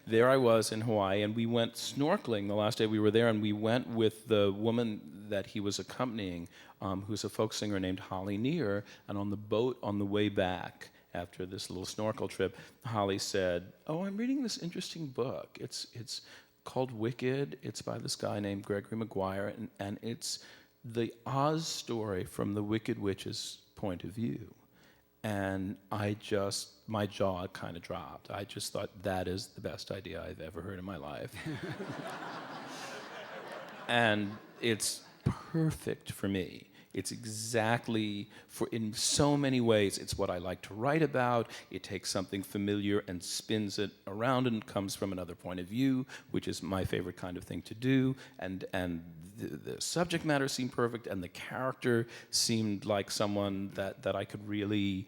there I was in Hawaii, and we went snorkeling the last day we were there, and we went with the woman that he was accompanying, who's a folk singer named Holly Neer, and on the boat on the way back, after this little snorkel trip, Holly said, "Oh, I'm reading this interesting book. It's called Wicked. It's by this guy named Gregory Maguire, and it's the Oz story from the Wicked Witch's point of view." And my jaw kind of dropped. I just thought, that is the best idea I've ever heard in my life. And it's perfect for me. It's exactly, in so many ways, it's what I like to write about. It takes something familiar and spins it around and comes from another point of view, which is my favorite kind of thing to do. And the subject matter seemed perfect, and the character seemed like someone that I could really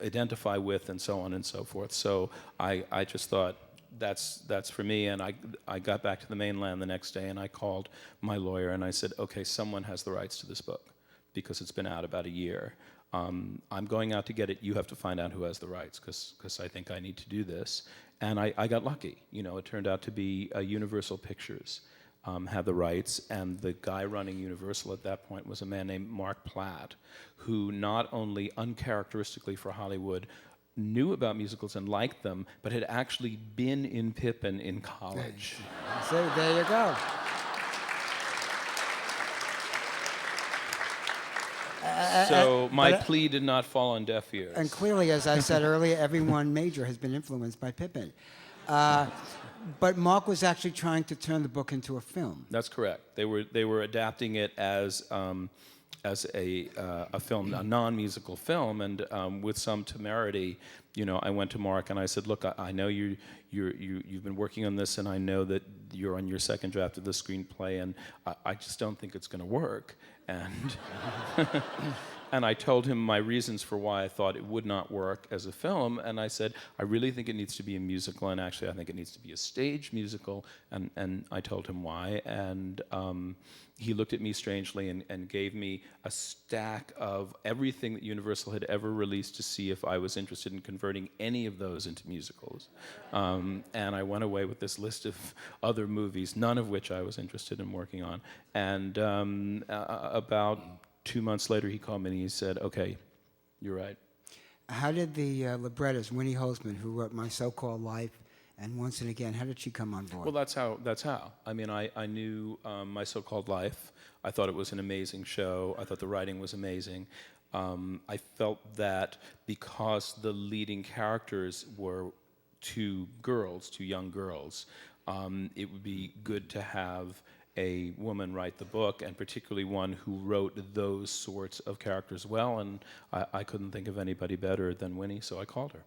identify with, and so on and so forth. So I just thought, that's for me. And I got back to the mainland the next day, and I called my lawyer and I said, okay, someone has the rights to this book because it's been out about a year. I'm going out to get it. You have to find out who has the rights, because I think I need to do this. And I got lucky. It turned out to be Universal Pictures had the rights, and the guy running Universal at that point was a man named Mark Platt, who not only uncharacteristically for Hollywood knew about musicals and liked them, but had actually been in Pippin in college. So there you go. So my plea did not fall on deaf ears. And clearly, as I said earlier, everyone major has been influenced by Pippin. But Mark was actually trying to turn the book into a film. That's correct. They were adapting it as a film, a non-musical film, and with some temerity, I went to Mark and I said, "Look, I know you've been working on this, and I know that you're on your second draft of the screenplay, and I just don't think it's going to work." And and I told him my reasons for why I thought it would not work as a film, and I said, "I really think it needs to be a musical, and actually I think it needs to be a stage musical," and I told him why, and he looked at me strangely and gave me a stack of everything that Universal had ever released to see if I was interested in converting any of those into musicals. And I went away with this list of other movies, none of which I was interested in working on. And about 2 months later, he called me and he said, "Okay, you're right." How did the librettist, Winnie Holzman, who wrote My So-Called Life and Once and Again, how did she come on board? Well, that's how. I mean, I knew My So-Called Life. I thought it was an amazing show. I thought the writing was amazing. I felt that because the leading characters were two young girls, it would be good to have a woman write the book, and particularly one who wrote those sorts of characters well, and I couldn't think of anybody better than Winnie, so I called her.